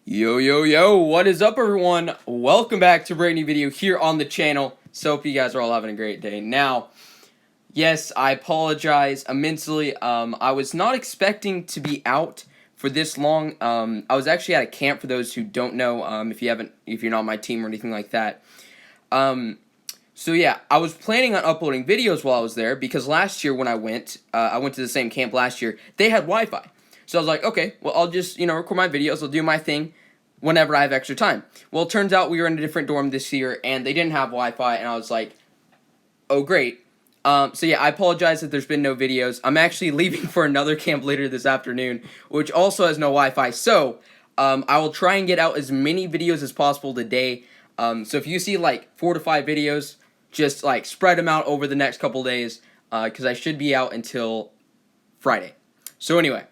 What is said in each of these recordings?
Yo, yo, yo, what is up, everyone? Welcome back to a brand new video here on the channel. So, hope you guys are all having a great day. Now, yes, I apologize immensely. I was not expecting to be out for this long. I was actually at a camp, for those who don't know, if you're not on my team or anything like that. So yeah, I was planning on uploading videos while I was there, because last year when I went to the same camp last year, they had Wi-Fi. So I was like, okay, well, I'll just, record my videos, I'll do my thing whenever I have extra time. Well, it turns out we were in a different dorm this year, and they didn't have Wi-Fi, and I was like, oh, great. So yeah, I apologize that there's been no videos. I'm actually leaving for another camp later this afternoon, which also has no Wi-Fi. So, I will try and get out as many videos as possible today. So if you see like 4 to 5 videos, just like spread them out over the next couple days, because I should be out until Friday. So anyway,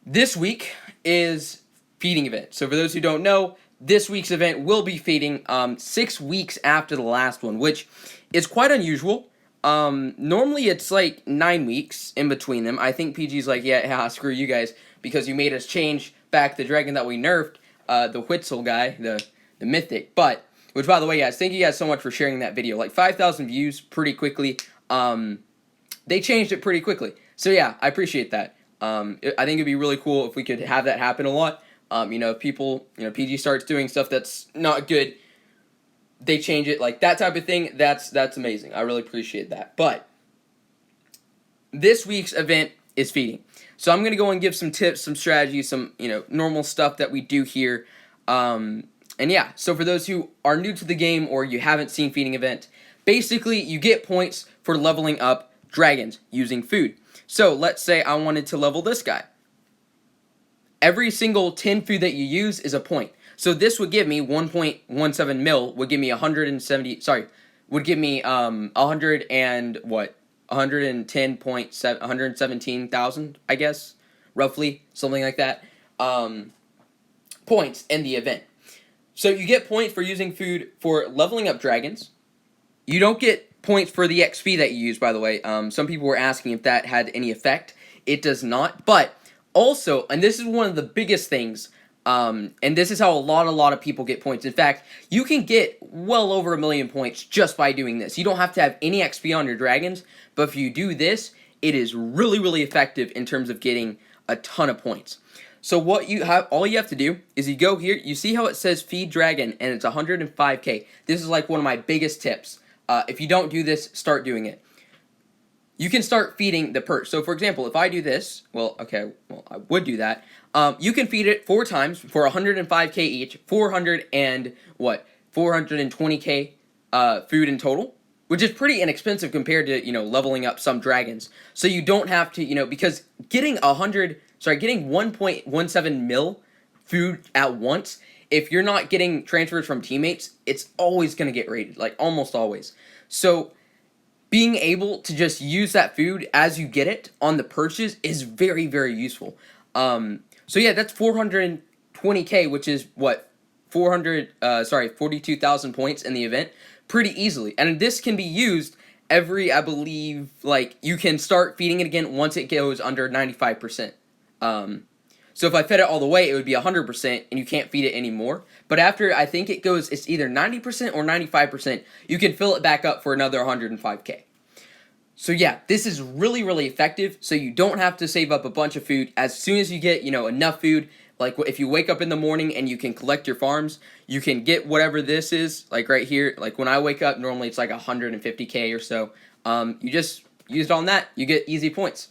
this week is feeding event. So for those who don't know, this week's event will be feeding 6 weeks after the last one, which is quite unusual. Normally it's like 9 weeks in between them. I think PG's like, yeah, screw you guys, because you made us change back the dragon that we nerfed, the Whitzel guy, the mythic. But, which by the way, guys, thank you guys so much for sharing that video. Like 5,000 views pretty quickly. They changed it pretty quickly. So yeah, I appreciate that. I think it'd be really cool if we could have that happen a lot. If people, PG starts doing stuff that's not good, they change it, like that type of thing. That's amazing. I really appreciate that. But this week's event is feeding. So I'm going to go and give some tips, some strategies, some, normal stuff that we do here. And yeah, so for those who are new to the game or you haven't seen feeding event, basically you get points for leveling up dragons using food. So let's say I wanted to level this guy. Every single 10 food that you use is a point. So this would give me 1.17 mil, would give me 170, sorry, would give me 100 and what? 110.7, 117,000, I guess, roughly, something like that, points in the event. So you get points for using food for leveling up dragons. You don't get points for the XP that you use, by the way. Some people were asking if that had any effect. It does not, but also, and this is one of the biggest things, and this is how a lot of people get points. In fact, you can get well over 1 million points just by doing this. You don't have to have any XP on your dragons, but if you do this, it is really, really effective in terms of getting a ton of points. So what you have, all you have to do is you go here, you see how it says feed dragon, and it's 105k. This is like one of my biggest tips. If you don't do this, start doing it. You can start feeding the perch. So for example, if I do this, I would do that. You can feed it 4 times for 105k each, 420k food in total, which is pretty inexpensive compared to, leveling up some dragons. So you don't have to, because getting 1.17 mil food at once, if you're not getting transfers from teammates, it's always going to get raided, like almost always. So being able to just use that food as you get it on the perches is very, very useful. So yeah, that's 420k, which is what, 42,000 points in the event, pretty easily. And this can be used every, I believe, like, you can start feeding it again once it goes under 95%. So if I fed it all the way, it would be 100%, and you can't feed it anymore. But after, I think it's either 90% or 95%, you can fill it back up for another 105k. So yeah, this is really, really effective, so you don't have to save up a bunch of food. As soon as you get, enough food, like if you wake up in the morning and you can collect your farms, you can get whatever this is, like right here. Like when I wake up, normally it's like 150k or so. You just use it on that, you get easy points.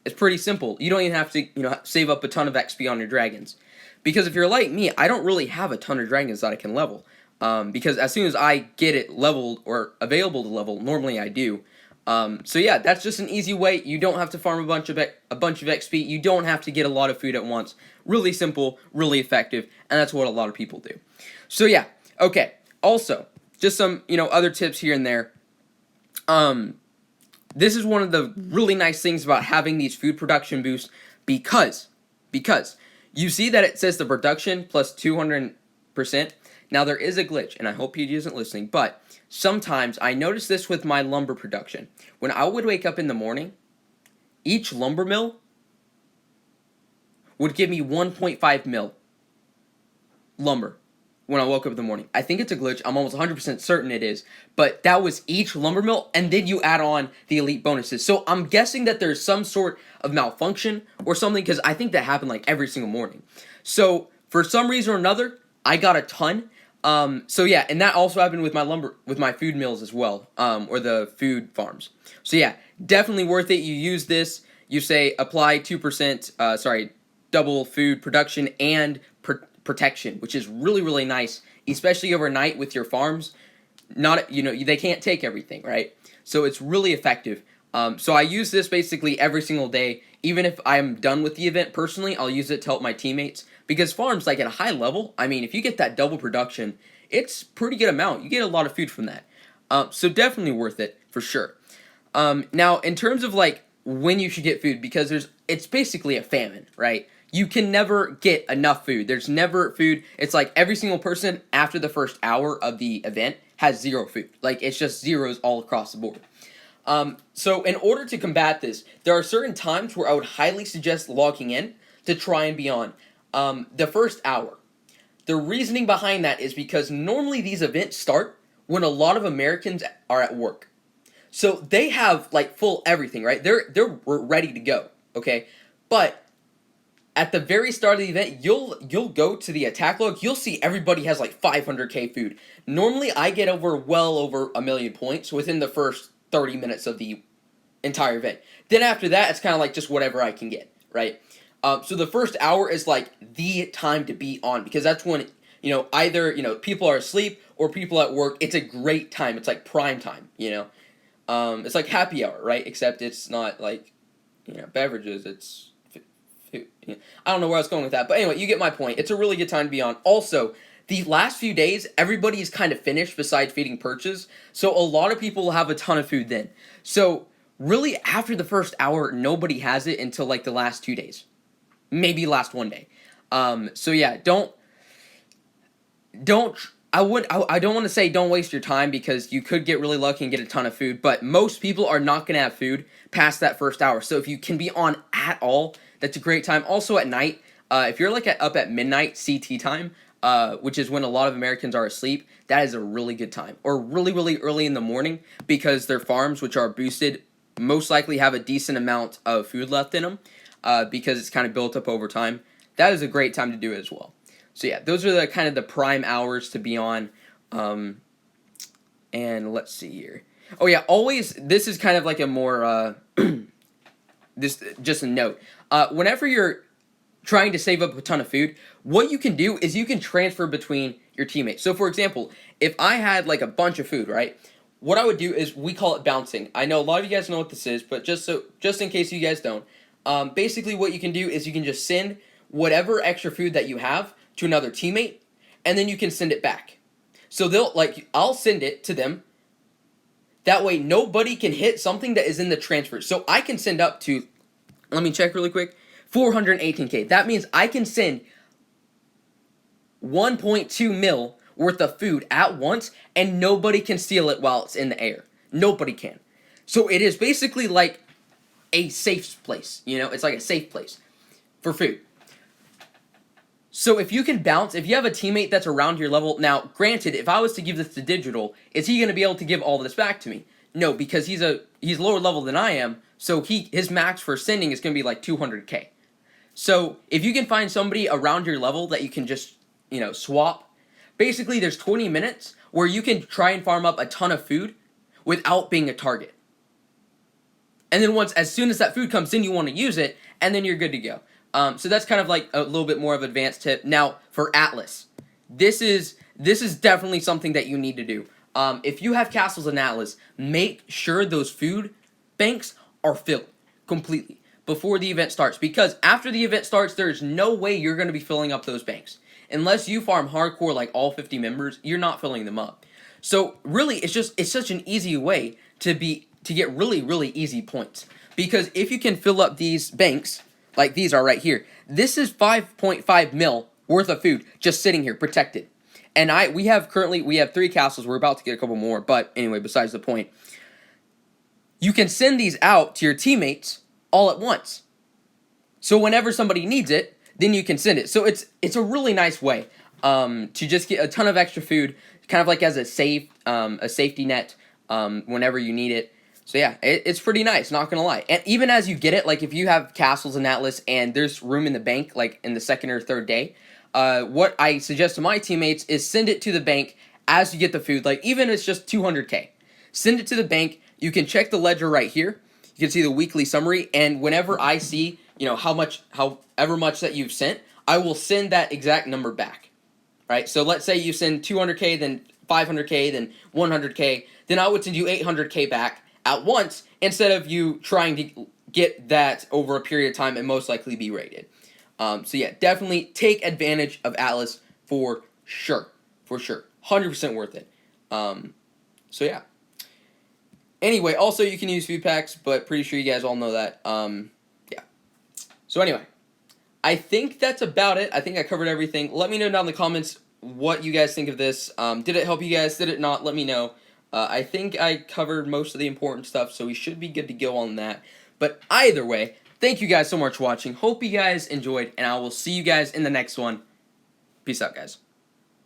It's pretty simple. You don't even have to, save up a ton of XP on your dragons. Because if you're like me, I don't really have a ton of dragons that I can level. Because as soon as I get it leveled or available to level, normally I do. So yeah, that's just an easy way. You don't have to farm a bunch of XP. You don't have to get a lot of food at once. Really simple, really effective, and that's what a lot of people do. So yeah, okay. Also, just some, other tips here and there. This is one of the really nice things about having these food production boosts, because you see that it says the production plus 200%. Now there is a glitch, and I hope PG isn't listening, but sometimes I notice this with my lumber production. When I would wake up in the morning, each lumber mill would give me 1.5 mil. lumber when I woke up in the morning. I think it's a glitch. I'm almost 100% certain it is. But that was each lumber mill, and then you add on the elite bonuses. So I'm guessing that there's some sort of malfunction or something, because I think that happened like every single morning. So for some reason or another, I got a ton. So yeah, and that also happened with my food mills as well, or the food farms. So yeah, definitely worth it. You use this, you say apply 2%, double food production and protection, which is really, really nice, especially overnight with your farms. They can't take everything, right? So it's really effective. So I use this basically every single day. Even if I'm done with the event personally, I'll use it to help my teammates. Because farms, like at a high level, I mean, if you get that double production, it's pretty good amount. You get a lot of food from that. So definitely worth it, for sure. Now, in terms of like when you should get food, because it's basically a famine, right? You can never get enough food. There's never food. It's like every single person after the first hour of the event has zero food. Like it's just zeros all across the board. So in order to combat this, there are certain times where I would highly suggest logging in to try and be on. The first hour. The reasoning behind that is because normally these events start when a lot of Americans are at work. So they have like full everything, right? They're ready to go, okay? But at the very start of the event, you'll go to the attack log, you'll see everybody has like 500k food. Normally I get well over 1,000,000 points within the first 30 minutes of the entire event. Then after that, it's kind of like just whatever I can get, right? So the first hour is like the time to be on, because that's when, either, people are asleep or people at work. It's a great time. It's like prime time, It's like happy hour, right? Except it's not like, beverages. It's food. I don't know where I was going with that. But anyway, you get my point. It's a really good time to be on. Also, the last few days, everybody is kind of finished besides feeding perches. So a lot of people will have a ton of food then. So really, after the first hour, nobody has it until like the last 2 days. Maybe last 1 day. So yeah, I don't want to say don't waste your time, because you could get really lucky and get a ton of food, but most people are not going to have food past that first hour. So if you can be on at all, that's a great time. Also at night, if you're like up at midnight CT time, which is when a lot of Americans are asleep, that is a really good time. Or really, really early in the morning, because their farms, which are boosted, most likely have a decent amount of food left in them, because it's kind of built up over time. That is a great time to do it as well. So yeah, those are the kind of the prime hours to be on. And let's see here. Oh yeah, always, this is kind of like a more, just a note. Whenever you're trying to save up a ton of food, what you can do is you can transfer between your teammates. So for example, if I had like a bunch of food, right? What I would do is, we call it bouncing. I know a lot of you guys know what this is, but just in case you guys don't, basically what you can do is you can just send whatever extra food that you have to another teammate, and then you can send it back. So I'll send it to them. That way nobody can hit something that is in the transfer. So I can send up to, let me check really quick, 418k. That means I can send 1.2 mil worth of food at once, and nobody can steal it while it's in the air. Nobody can. So it is basically like a safe place, it's like a safe place for food. So if you can bounce, if you have a teammate that's around your level, now granted, if I was to give this to Digital, is he going to be able to give all this back to me? No, because he's lower level than I am, so his max for sending is going to be like 200k. So if you can find somebody around your level that you can just, swap, basically there's 20 minutes where you can try and farm up a ton of food without being a target. And then as soon as that food comes in, you want to use it, and then you're good to go. So that's kind of like a little bit more of an advanced tip. Now, for Atlas, this is definitely something that you need to do. If you have castles in Atlas, make sure those food banks are filled completely before the event starts. Because after the event starts, there's no way you're going to be filling up those banks. Unless you farm hardcore like all 50 members, you're not filling them up. So really, it's such an easy way to get really, really easy points. Because if you can fill up these banks, like these are right here, this is 5.5 mil worth of food just sitting here protected. And we have 3 castles. We're about to get a couple more, but anyway, besides the point. You can send these out to your teammates all at once. So whenever somebody needs it, then you can send it. So it's a really nice way. to just get a ton of extra food, kind of like as a safety net whenever you need it. So yeah, it's pretty nice, not gonna lie. And even as you get it, like if you have castles in Atlas and there's room in the bank, like in the second or third day, what I suggest to my teammates is send it to the bank as you get the food. Like even if it's just 200k, send it to the bank. You can check the ledger right here. You can see the weekly summary, and whenever I see, however much that you've sent, I will send that exact number back. Right? So let's say you send 200k, then 500k, then 100k, then I would send you 800k back at once instead of you trying to get that over a period of time and most likely be rated. So yeah, definitely take advantage of Atlas for sure. 100% worth it. So yeah. Anyway, also you can use food packs, but pretty sure you guys all know that. Yeah. So anyway, I think that's about it. I think I covered everything. Let me know down in the comments what you guys think of this. Did it help you guys? Did it not? Let me know. I think I covered most of the important stuff, so we should be good to go on that. But either way, thank you guys so much for watching. Hope you guys enjoyed, and I will see you guys in the next one. Peace out, guys.